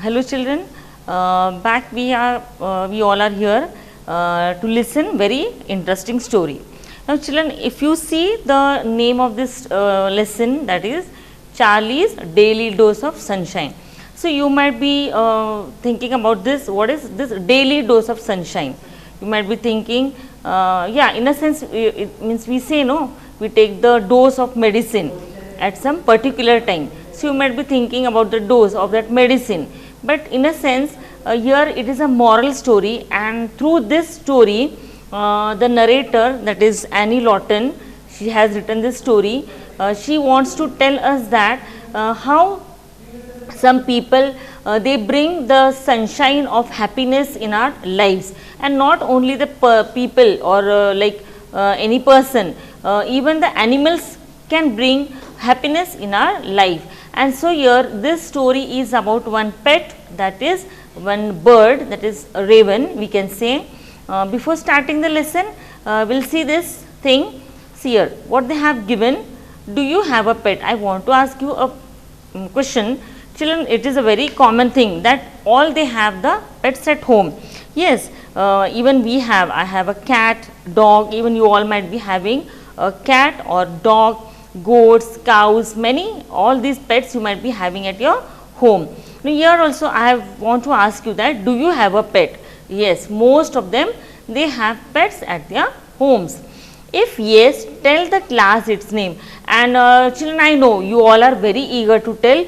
Hello children, back we all are here to listen very interesting story. Now children, if you see the name of this lesson, that is Charlie's Daily Dose of Sunshine. So you might be thinking about this, what is this daily dose of sunshine? You might be thinking, yeah, in a sense it means we say no, we take the dose of medicine at some particular time. So you might be thinking about the dose of that medicine, but in a sense here it is a moral story, and through this story the narrator, that is Annie Lawton, she has written this story. She wants to tell us that how some people they bring the sunshine of happiness in our lives, and not only the people or any person, even the animals can bring happiness in our life. And so here this story is about one pet, that is one bird, that is a raven, we can say. Before starting the lesson, we'll see this thing. See here what they have given. Do you have a pet? I want to ask you a question. Children, it is a very common thing that all they have the pets at home. Yes, even we have, I have a cat, dog, even you all might be having a cat or dog, goats, cows, many, all these pets you might be having at your home. Now here also I want to ask you that, do you have a pet? Yes, most of them, they have pets at their homes. If yes, tell the class its name. And children, I know you all are very eager to tell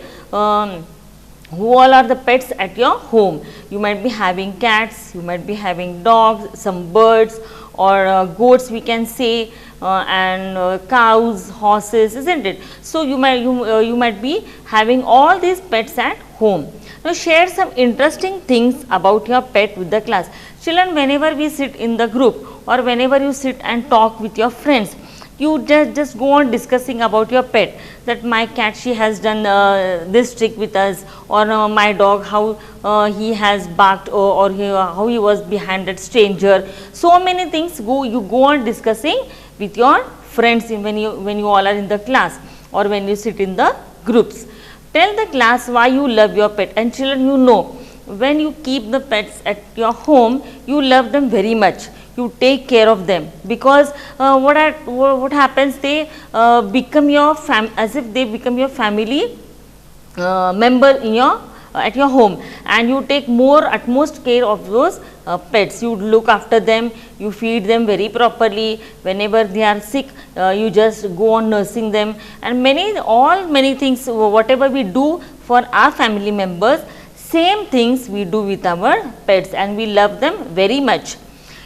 who all are the pets at your home. You might be having cats, you might be having dogs, some birds or goats we can say, and cows, horses, isn't it? So you might be having all these pets at home. Now share some interesting things about your pet with the class. Children, whenever we sit in the group or whenever you sit and talk with your friends, you just go on discussing about your pet, that my cat, she has done this trick with us, or my dog, how he has barked, or how he was behind that stranger. So many things you go on discussing with your friends when you all are in the class or when you sit in the groups. Tell the class why you love your pet. And children, you know, when you keep the pets at your home, you love them very much. You take care of them, because what happens, they become your as if they become your family member in your at your home, and you take utmost care of those pets. You look after them, you feed them very properly. Whenever they are sick, you just go on nursing them, and many things whatever we do for our family members, same things we do with our pets, and we love them very much.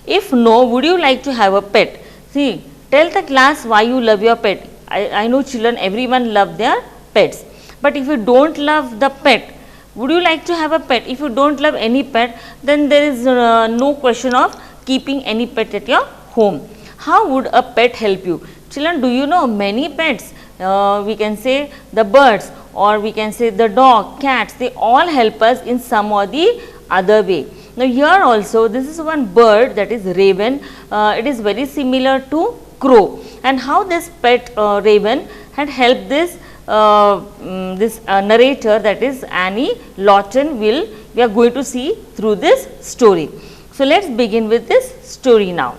If no, would you like to have a pet? See, tell the class why you love your pet. I know children, everyone love their pets, but if you don't love the pet, would you like to have a pet? If you don't love any pet, then there is no question of keeping any pet at your home. How would a pet help you? Children, do you know many pets, we can say the birds, or we can say the dog, cats, they all help us in some or the other way. Now here also, this is one bird, that is raven. It is very similar to crow, and how this pet raven had helped this narrator, that is Annie Lawton, we are going to see through this story. So let's begin with this story now.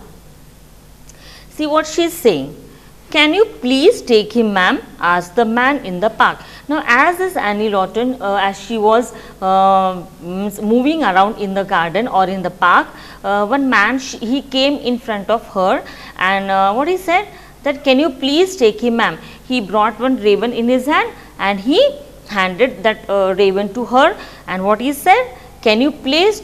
See what she is saying. Can you please take him, ma'am? Asked the man in the park. Now as this Annie Lawton, as she was moving around in the garden or in the park, one man, he came in front of her, and what he said, that can you please take him, ma'am? He brought one raven in his hand, and he handed that raven to her, and what he said, can you please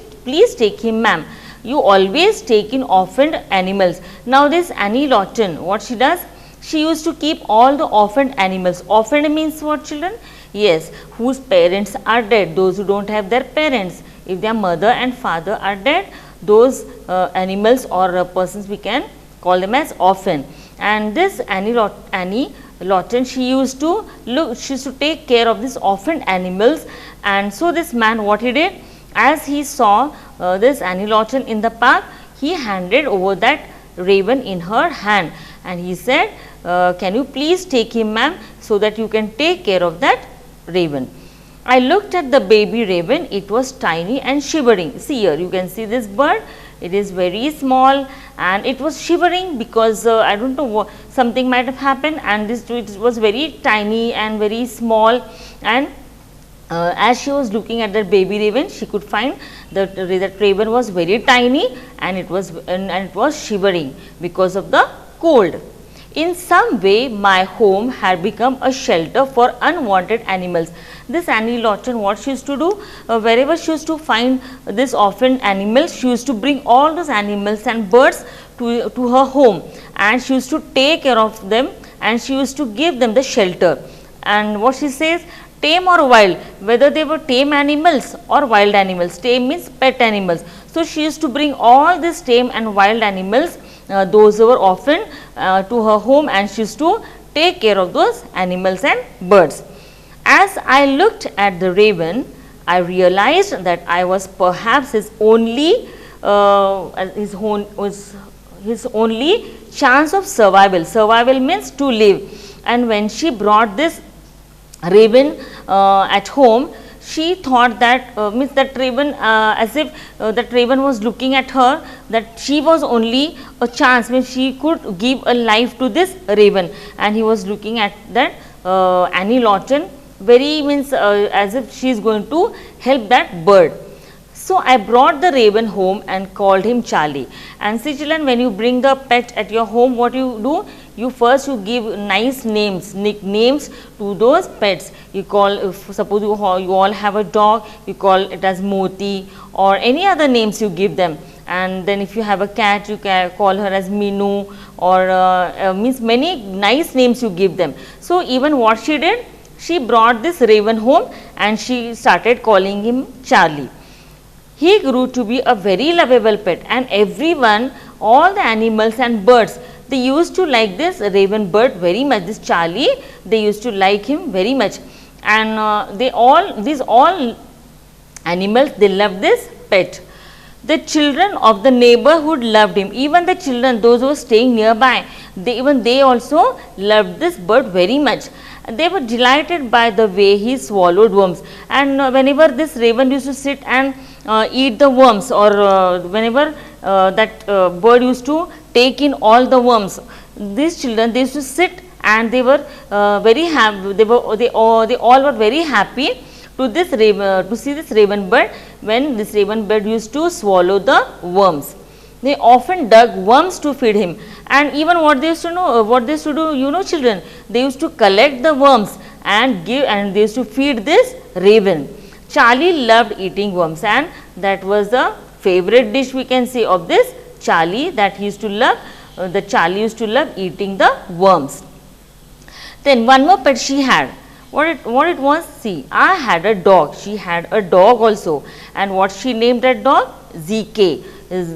take him, ma'am? You always take in orphaned animals. Now this Annie Lawton, what she does, she used to keep all the orphaned animals. Orphaned means what, children? Yes, whose parents are dead, those who don't have their parents. If their mother and father are dead, those animals or persons, we can call them as orphan. And this Annie Lawton, she used to take care of these orphaned animals. And so this man, what he did, as he saw this Annie Lawton in the park, he handed over that raven in her hand, and he said, can you please take him, ma'am, so that you can take care of that raven. I looked at the baby raven, it was tiny and shivering. See here, you can see this bird, it is very small and it was shivering because I do not know what, something might have happened, and this it was very tiny and very small, and as she was looking at that baby raven, she could find that raven was very tiny and it was shivering because of the cold. In some way, my home had become a shelter for unwanted animals. This Annie Laughton, what she used to do, wherever she used to find this orphaned animals, she used to bring all those animals and birds to her home, and she used to take care of them, and she used to give them the shelter. And what she says, tame or wild, whether they were tame animals or wild animals. Tame means pet animals. So, she used to bring all these tame and wild animals, those who were orphaned, to her home, and she used to take care of those animals and birds. As I looked at the raven, I realized that I was perhaps his only chance of survival. Survival means to live. And when she brought this raven at home, she thought that means that raven, as if that raven was looking at her, that she was only a chance, means she could give a life to this raven, and he was looking at that Annie Laughton very, means as if she is going to help that bird. So, I brought the raven home and called him Charlie. And see children, when you bring the pet at your home, what you do? You first you give nice names, nicknames to those pets. You call, if suppose you all have a dog, you call it as Moti, or any other names you give them. And then if you have a cat, you can call her as Minu, or means many nice names you give them. So, even what she did, she brought this raven home and she started calling him Charlie. He grew to be a very lovable pet, and everyone, all the animals and birds, they used to like this raven bird very much. This Charlie, they used to like him very much, and these all animals, they loved this pet. The children of the neighborhood loved him. Even the children, those who were staying nearby, they also loved this bird very much. They were delighted by the way he swallowed worms, and whenever this raven used to sit and eat the worms, or whenever that bird used to take in all the worms, these children, they used to sit and they were very happy. They all were very happy to this raven, to see this raven bird when this raven bird used to swallow the worms. They often dug worms to feed him, and even what they used to know, what they used to do, you know children, they used to collect the worms and give, and they used to feed this raven. Charlie loved eating worms, and that was the favorite dish, we can say, of this Charlie, that he used to love, the Charlie used to love eating the worms. Then one more pet she had. What it was? See, I had a dog. She had a dog also, and what she named that dog? ZK.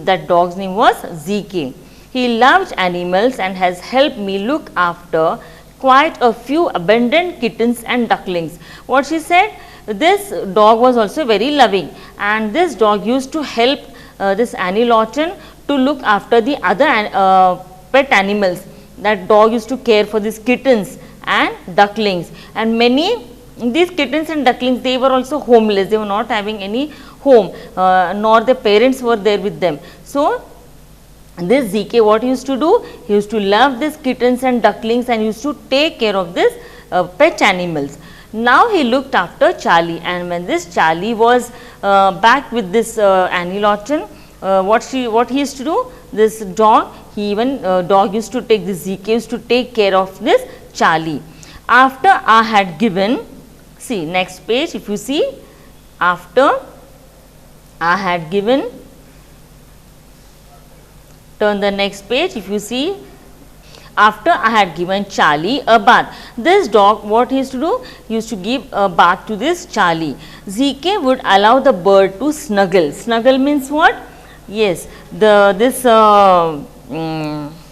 That dog's name was ZK. He loved animals and has helped me look after quite a few abundant kittens and ducklings. What she said? This dog was also very loving, and this dog used to help this Annie Laughton to look after the other pet animals. That dog used to care for these kittens and ducklings, and many these kittens and ducklings, they were also homeless. They were not having any home, nor their parents were there with them. So, this ZK, what he used to do? He used to love these kittens and ducklings and used to take care of this pet animals. Now, he looked after Charlie, and when this Charlie was back with this Annie Laughton, what he used to do? This dog, dog used to take, this ZK used to take care of this Charlie. After I had given, see next page, if you see, after I had given, turn the next page, if you see, after I had given Charlie a bath. This dog, what he used to do? He used to give a bath to this Charlie. ZK would allow the bird to snuggle. Snuggle means what? Yes,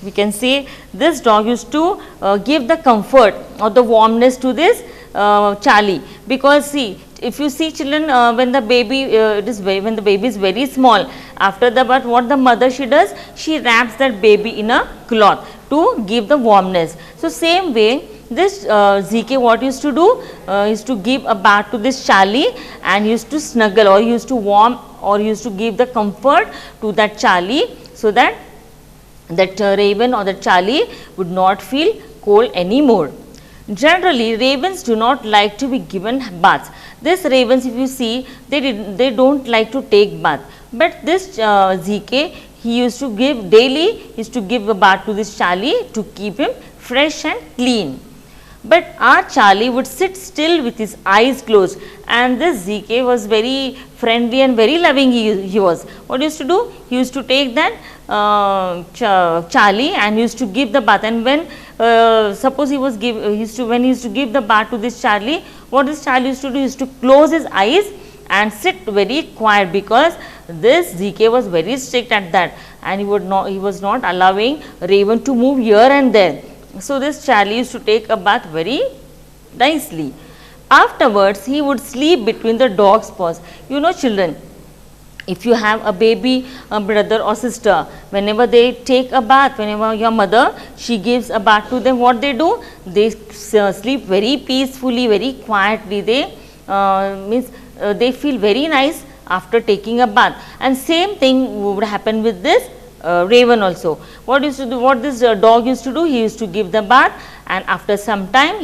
we can say this dog used to give the comfort or the warmness to this Charlie, because see, if you see children, when the baby when the baby is very small, after the birth, what the mother she does, she wraps that baby in a cloth to give the warmness. So, same way this ZK what used to do is to give a bath to this Charlie and used to snuggle or used to warm or used to give the comfort to that Charlie, so that raven or that Charlie would not feel cold anymore. Generally, ravens do not like to be given baths. This ravens, if you see, they don't like to take bath. But this ZK, he used to give daily, used to give a bath to this Charlie to keep him fresh and clean. But our Charlie would sit still with his eyes closed, and this ZK was very friendly and very loving he was. What he used to do? He used to take that Charlie and used to give the bath, and when suppose when he used to give the bath to this Charlie, what this Charlie used to do is to close his eyes and sit very quiet, because this ZK was very strict at that, and he was not allowing raven to move here and there. So this Charlie used to take a bath very nicely. Afterwards, he would sleep between the dog's paws. You know, children, if you have a baby, a brother or sister, whenever they take a bath, whenever your mother, she gives a bath to them, what they do? They sleep very peacefully, very quietly. They they feel very nice after taking a bath. And same thing would happen with this raven also. What this dog used to do? He used to give the bath, and after some time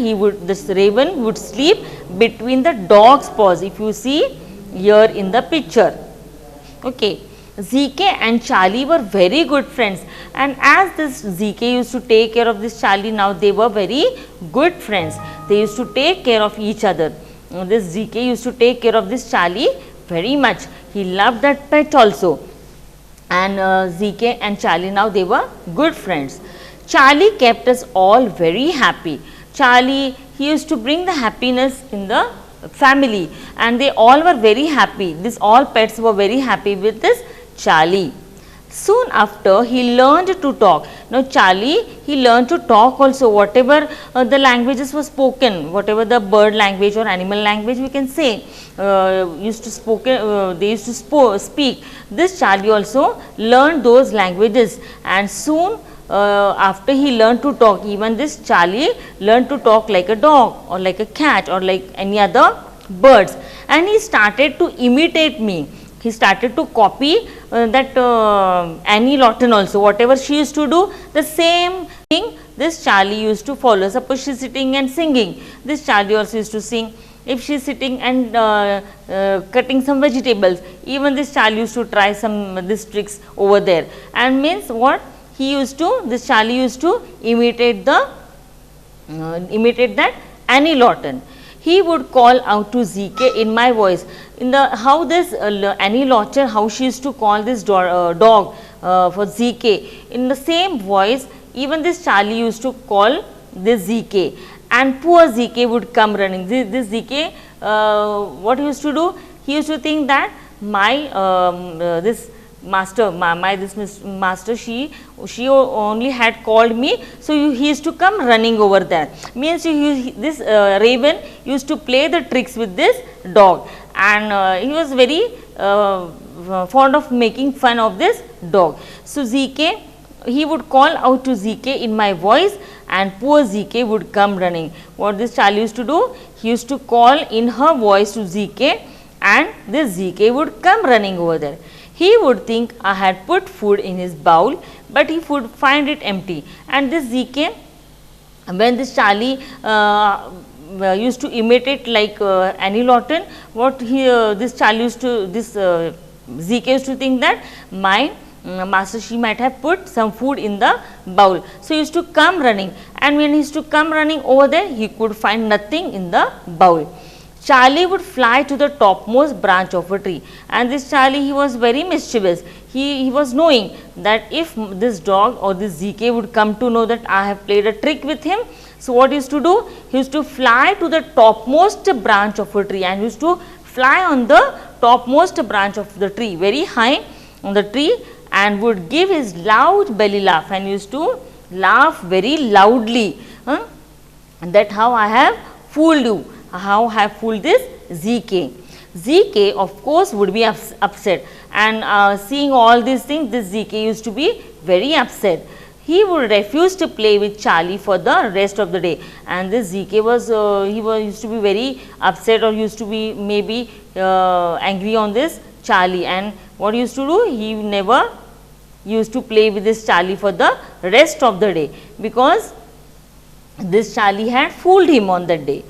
this raven would sleep between the dog's paws, if you see here in the picture. Okay. ZK and Charlie were very good friends, and as this ZK used to take care of this Charlie, now they were very good friends. They used to take care of each other. This ZK used to take care of this Charlie very much. He loved that pet also. And ZK and Charlie, now they were good friends. Charlie kept us all very happy. Charlie, he used to bring the happiness in the family, and they all were very happy. All pets were very happy with this Charlie. Soon after, he learned to talk. Now Charlie, he learned to talk also. Whatever the languages were spoken, whatever the bird language or animal language we can say, they used to speak. This Charlie also learned those languages, and soon after he learned to talk, even this Charlie learned to talk like a dog or like a cat or like any other birds, and he started to imitate me. He started to copy that Annie Lawton also. Whatever she used to do, the same thing this Charlie used to follow. Suppose she is sitting and singing, this Charlie also used to sing. If she is sitting and cutting some vegetables, even this Charlie used to try these tricks over there. And means what? This Charlie used to imitate that Annie Lawton. He would call out to ZK in my voice. How this Annie Lawton, how she used to call this dog for ZK, in the same voice, even this Charlie used to call this ZK, and poor ZK would come running. This ZK, what he used to do? He used to think that this master, she only had called me, so he used to come running over there. Means this raven used to play the tricks with this dog, and he was very fond of making fun of this dog. So ZK, he would call out to ZK in my voice, and poor ZK would come running. What this Charlie used to do? He used to call in her voice to ZK, and this ZK would come running over there. He would think I had put food in his bowl, but he would find it empty. And this ZK, when this Charlie used to imitate like Annie Lawton, this ZK used to think that my master, she might have put some food in the bowl. So he used to come running, and when he used to come running over there, he could find nothing in the bowl. Charlie would fly to the topmost branch of a tree, and this Charlie, he was very mischievous. He was knowing that if this dog or this ZK would come to know that I have played a trick with him, so what he used to do? He used to fly to the topmost branch of a tree, and he used to fly on the topmost branch of the tree, very high on the tree, and would give his loud belly laugh, and used to laugh very loudly. And that how I have fooled you. How have fooled this ZK. ZK, of course, would be upset, and seeing all these things, this ZK used to be very upset. he would refuse to play with Charlie for the rest of the day. And this ZK was used to be very upset, or used to be maybe angry on this Charlie, and what he used to do, he never used to play with this Charlie for the rest of the day, because this Charlie had fooled him on that day.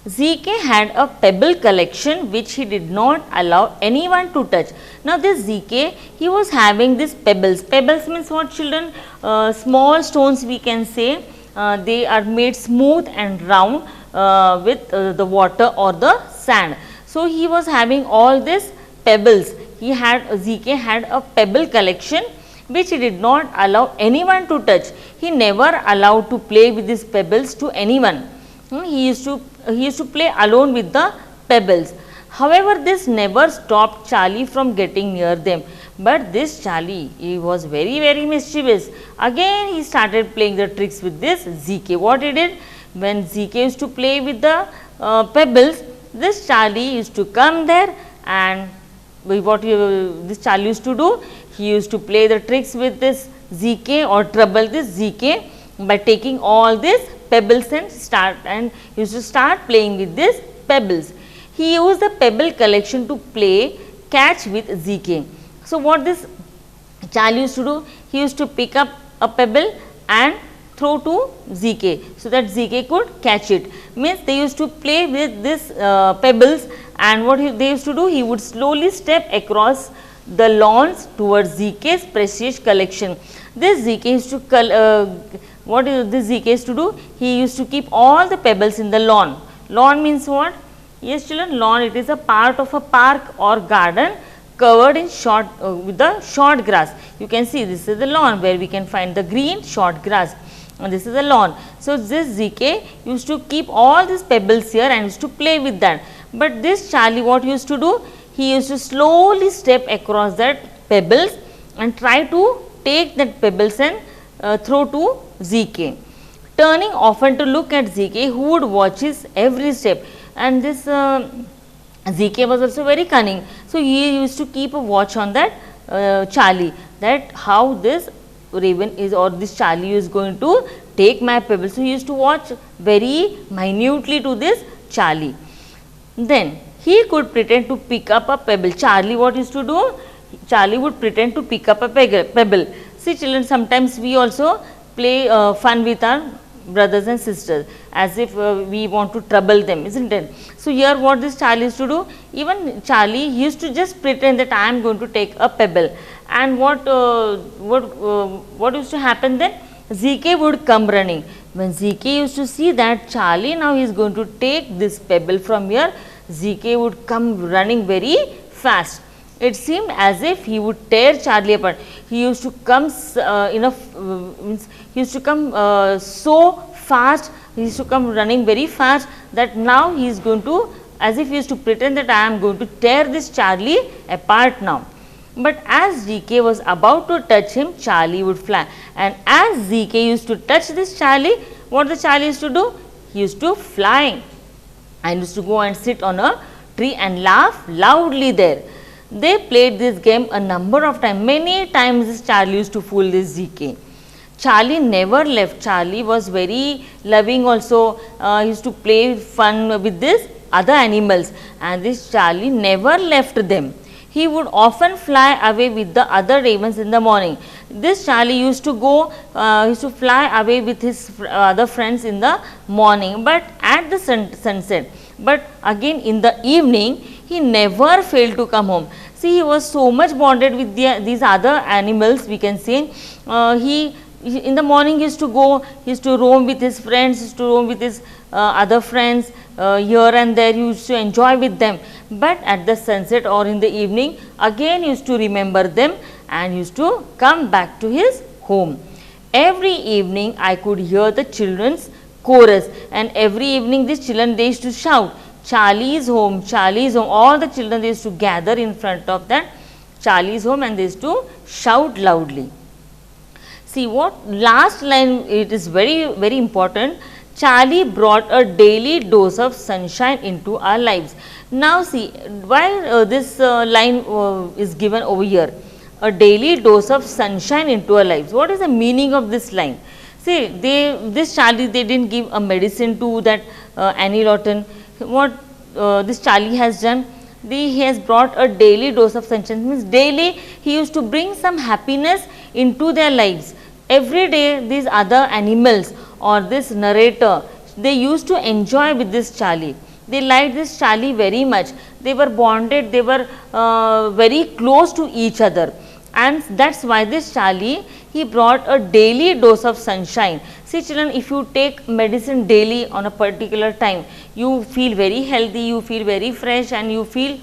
ZK had a pebble collection which he did not allow anyone to touch. Now this ZK, he was having these pebbles. Pebbles means what, children? Small stones, we can say. They are made smooth and round with the water or the sand. So he was having all these pebbles. ZK had a pebble collection which he did not allow anyone to touch. He never allowed to play with these pebbles to anyone. He used to play alone with the pebbles. However, this never stopped Charlie from getting near them. But this Charlie, he was very mischievous. Again, he started playing the tricks with this ZK. What he did, when ZK used to play with the pebbles, this Charlie used to come there, and what this Charlie used to do, he used to play the tricks with this ZK or trouble this ZK by taking all these pebbles and used to start playing with these pebbles. He used the pebble collection to play catch with ZK. So what this Charlie used to do, he used to pick up a pebble and throw to ZK, so that ZK could catch it. Means they used to play with this pebbles, and what they used to do, he would slowly step across the lawns towards ZK's precious collection. This ZK used to what this ZK used to do? He used to keep all the pebbles in the lawn. Lawn means what? Yes, children, lawn, it is a part of a park or garden covered in with the short grass. You can see this is the lawn where we can find the green short grass, and this is the lawn. So this ZK used to keep all these pebbles here and used to play with that. But this Charlie, what he used to do? He used to slowly step across that pebbles and try to take that pebbles and throw to ZK. Turning often to look at ZK, who would watch his every step. And this ZK was also very cunning. So he used to keep a watch on that Charlie, that how this raven is, or this Charlie is going to take my pebbles. So he used to watch very minutely to this Charlie. Then he could pretend to pick up a pebble. Charlie, what used to do? Charlie would pretend to pick up a pebble. See children, sometimes we also play fun with our brothers and sisters, as if we want to trouble them, isn't it? So here what this Charlie used to do, even Charlie, he used to just pretend that I am going to take a pebble, and what used to happen then? ZK would come running. When ZK used to see that Charlie now he is going to take this pebble from here, ZK would come running very fast. It seemed as if he would tear Charlie apart. He used to come so fast, he used to come running very fast, that now he is going to, as if he used to pretend that I am going to tear this Charlie apart now. But as ZK was about to touch him, Charlie would fly, and as ZK used to touch this Charlie, what the Charlie used to do? He used to fly and used to go and sit on a tree and laugh loudly there. They played this game a number of times. Many times this Charlie used to fool this ZK. Charlie never left. Charlie was very loving also. He used to play fun with these other animals, and this Charlie never left them. He would often fly away with the other ravens in the morning. This Charlie used to fly away with his other friends in the morning, but at the sunset. But again in the evening, he never failed to come home. See, he was so much bonded with these other animals, we can say. In the morning he used to go, he used to roam with his friends, he used to roam with his other friends here and there, he used to enjoy with them. But at the sunset or in the evening, again he used to remember them and used to come back to his home. Every evening I could hear the children's chorus, and every evening these children, they used to shout, Charlie is home, Charlie is home. All the children, they used to gather in front of that Charlie's home and they used to shout loudly. See what last line, it is very important. Charlie brought a daily dose of sunshine into our lives. Now see, why this line is given over here. a daily dose of sunshine into our lives. What is the meaning of this line? See, this Charlie, they didn't give a medicine to that Annie Lawton. What this Charlie has done? He has brought a daily dose of sunshine. Means daily he used to bring some happiness into their lives. Every day these other animals or this narrator, they used to enjoy with this Charlie. They liked this Charlie very much. They were bonded, they were very close to each other, and that's why this Charlie, he brought a daily dose of sunshine. See children, if you take medicine daily on a particular time, you feel very healthy, you feel very fresh, and you feel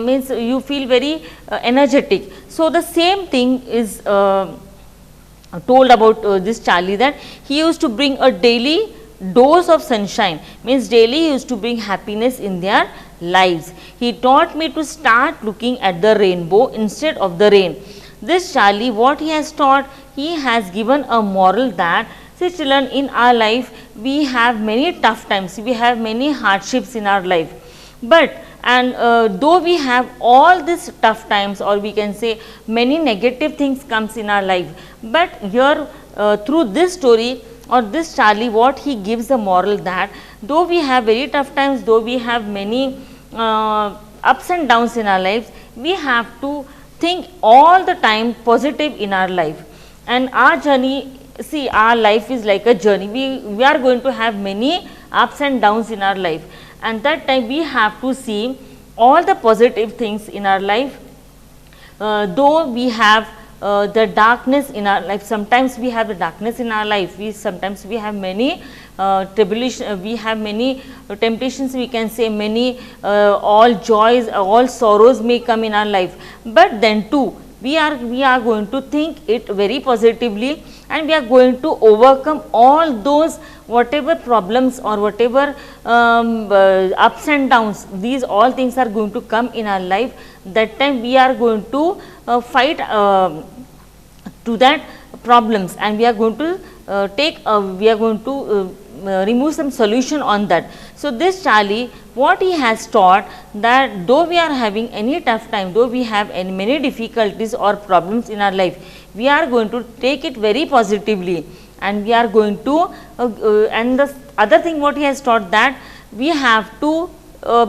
means you feel very energetic. So the same thing is told about this Charlie, that he used to bring a daily dose of sunshine, means daily he used to bring happiness in their lives. He taught me to start looking at the rainbow instead of the rain. This Charlie, what he has taught, he has given a moral that, see children, in our life we have many tough times, we have many hardships in our life, but though we have all these tough times, or we can say many negative things comes in our life, but here through this story or this Charlie, what he gives the moral that though we have very tough times, though we have many ups and downs in our lives, we have to think all the time positive in our life. And our journey, see, our life is like a journey. We are going to have many ups and downs in our life, and that time we have to see all the positive things in our life. Though we have the darkness in our life, sometimes we have the darkness in our life, sometimes we have many tribulation, we have many temptations, we can say many all joys, all sorrows may come in our life, but then too we are going to think it very positively, and we are going to overcome all those whatever problems or whatever ups and downs. These all things are going to come in our life. That time we are going to fight to that problems, and we are going to remove some solution on that. So this Charlie, what he has taught, that though we are having any tough time, though we have many difficulties or problems in our life, we are going to take it very positively, and we are going to and the other thing what he has taught, that we have to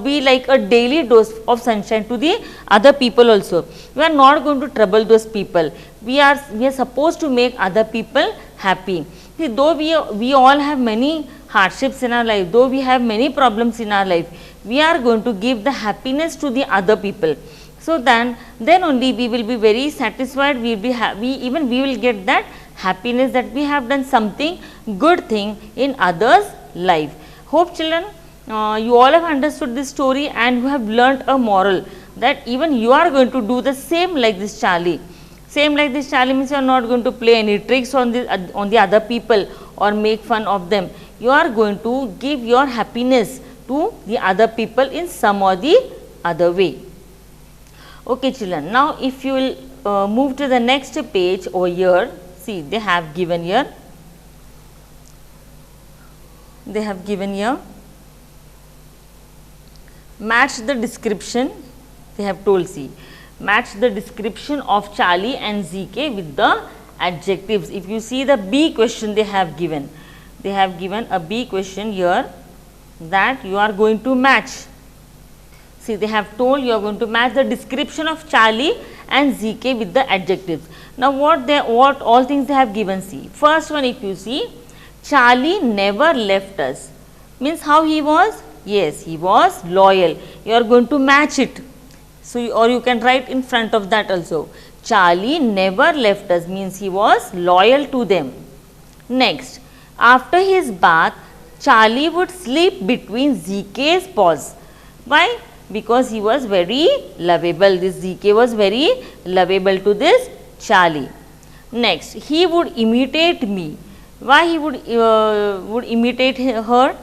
be like a daily dose of sunshine to the other people also. We are not going to trouble those people. We are supposed to make other people happy. See, though we all have many hardships in our life, though we have many problems in our life, we are going to give the happiness to the other people. So then only we will be very satisfied. We will get that happiness, that we have done something good thing in others' life. Hope children, you all have understood this story, and you have learnt a moral, that even you are going to do the same like this Charlie. Same like this Charlie means you are not going to play any tricks on the other people or make fun of them. You are going to give your happiness to the other people in some or the other way. Okay children, now if you will move to the next page over here, see they have given here, match the description, they have told, see, match the description of Charlie and ZK with the adjectives. If you see the B question they have given a B question here, that you are going to match. See, they have told you are going to match the description of Charlie and ZK with the adjectives. Now what all things they have given, see, first one, if you see, Charlie never left us, means how he was? Yes, he was loyal. You are going to match it. So, or you can write in front of that also. Charlie never left us means he was loyal to them. Next, after his bath, Charlie would sleep between ZK's paws. Why? Because he was very lovable. This ZK was very lovable to this Charlie. Next, he would imitate me. Why he would imitate her?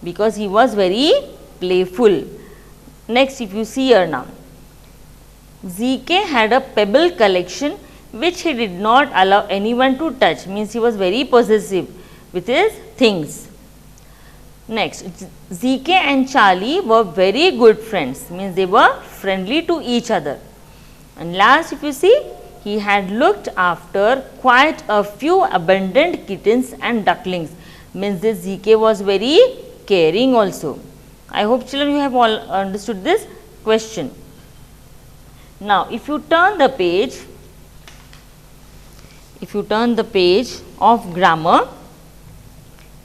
Because he was very playful. Next, if you see here now, ZK had a pebble collection which he did not allow anyone to touch, means he was very possessive with his things. Next, ZK and Charlie were very good friends, means they were friendly to each other. And last, if you see, he had looked after quite a few abundant kittens and ducklings. Means this GK was very caring also. I hope children you have all understood this question. Now, if you turn the page of grammar,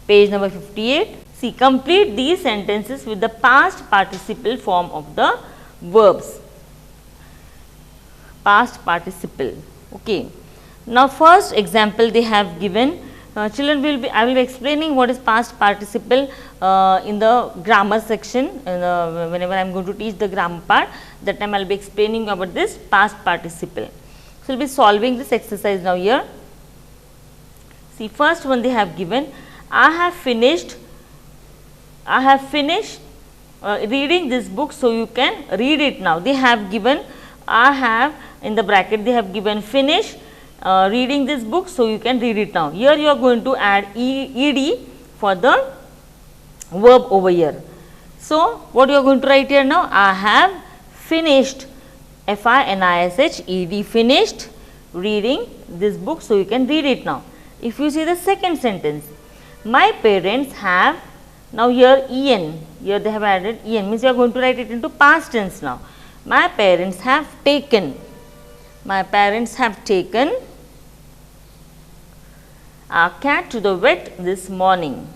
page number 58, see, complete these sentences with the past participle form of the verbs. Past participle. Okay. Now, first example they have given. Children I will be explaining what is past participle in the grammar section. Whenever I am going to teach the grammar part, that time I will be explaining about this past participle. So, we will be solving this exercise now here. See, first one they have given, I have finished reading this book, so you can read it now. They have given, I have, in the bracket they have given finish reading this book, so you can read it now. Here you are going to add ed for the verb over here. So, what you are going to write here now? I have finished, finished, finished reading this book, so you can read it now. If you see the second sentence, my parents have, now here en, here they have added en, means you are going to write it into past tense now. My parents have taken, a cat to the vet this morning.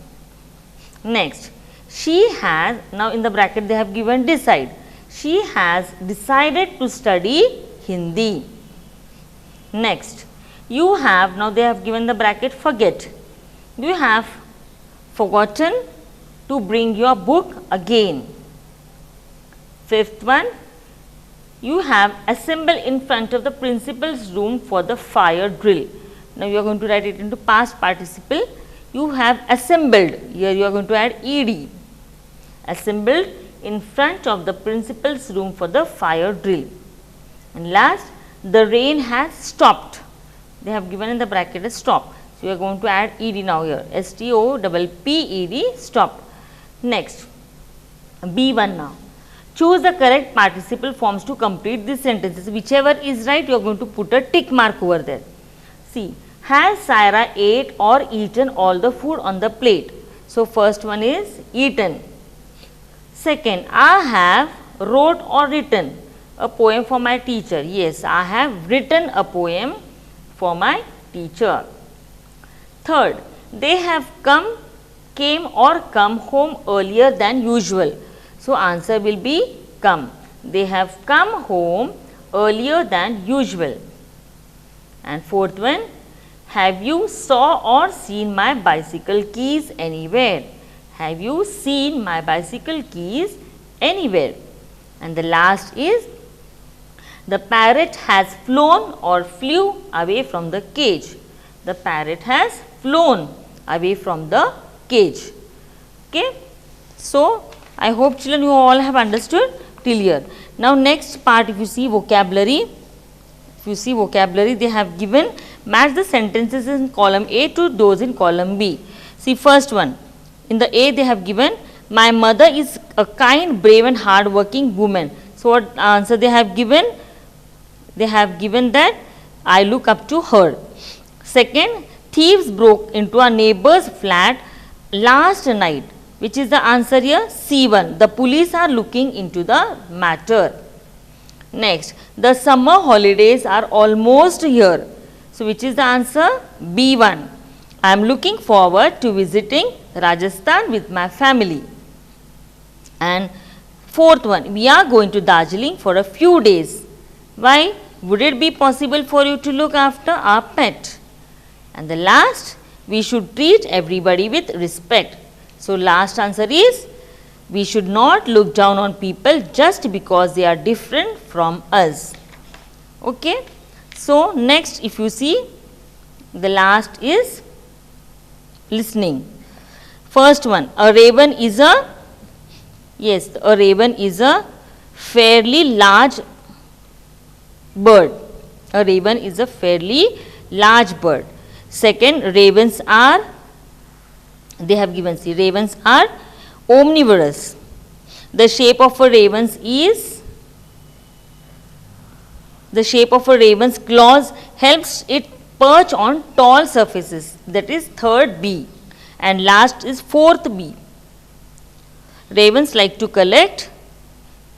Next, she has, now in the bracket they have given decide, she has decided to study Hindi. Next, you have, now they have given the bracket forget, you have forgotten to bring your book again. Fifth one, you have assembled in front of the principal's room for the fire drill. Now, you are going to write it into past participle. You have assembled, here you are going to add ed, assembled in front of the principal's room for the fire drill. And last, the rain has stopped. They have given in the bracket a stop. So, you are going to add ed now here, STOPPED, stopped. Next, B1 now. Choose the correct participle forms to complete these sentences. Whichever is right, you are going to put a tick mark over there. See, has Saira ate or eaten all the food on the plate? So, first one is eaten. Second, I have wrote or written a poem for my teacher. Yes, I have written a poem for my teacher. Third, they have came or come home earlier than usual. So, answer will be come. They have come home earlier than usual. And fourth one, have you saw or seen my bicycle keys anywhere? Have you seen my bicycle keys anywhere? And the last is, the parrot has flown or flew away from the cage. The parrot has flown away from the cage. Okay. So, I hope children you all have understood till here. Now, next part, if you see vocabulary, they have given match the sentences in column A to those in column B. See, first one, in the A they have given, my mother is a kind, brave and hard working woman. So, what answer they have given? They have given that I look up to her. Second, thieves broke into a neighbor's flat last night. Which is the answer here? C1. The police are looking into the matter. Next, the summer holidays are almost here. So, which is the answer? B1. I am looking forward to visiting Rajasthan with my family. And fourth one, we are going to Darjeeling for a few days. Why? Would it be possible for you to look after our pet? And the last, we should treat everybody with respect. So, last answer is, we should not look down on people just because they are different from us. Okay. So, next if you see, the last is listening. First one, a raven is a, yes, a raven is a fairly large bird. A raven is a fairly large bird. Second, ravens are, they have given, see, ravens are omnivorous. The shape of a raven is, the shape of a raven's claws helps it perch on tall surfaces, that is third B, and last is fourth B. Ravens like to collect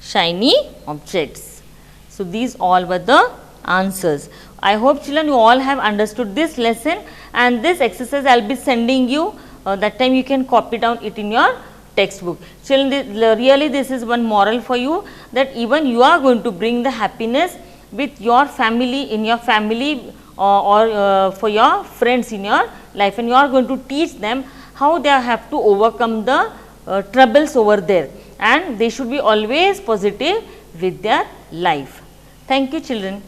shiny objects. So, these all were the answers. I hope children you all have understood this lesson, and this exercise I will be sending you, that time you can copy down it in your textbook. Children, really this is one moral for you, that even you are going to bring the happiness with your family, in your family, or for your friends in your life, and you are going to teach them how they have to overcome the troubles over there, and they should be always positive with their life. Thank you children.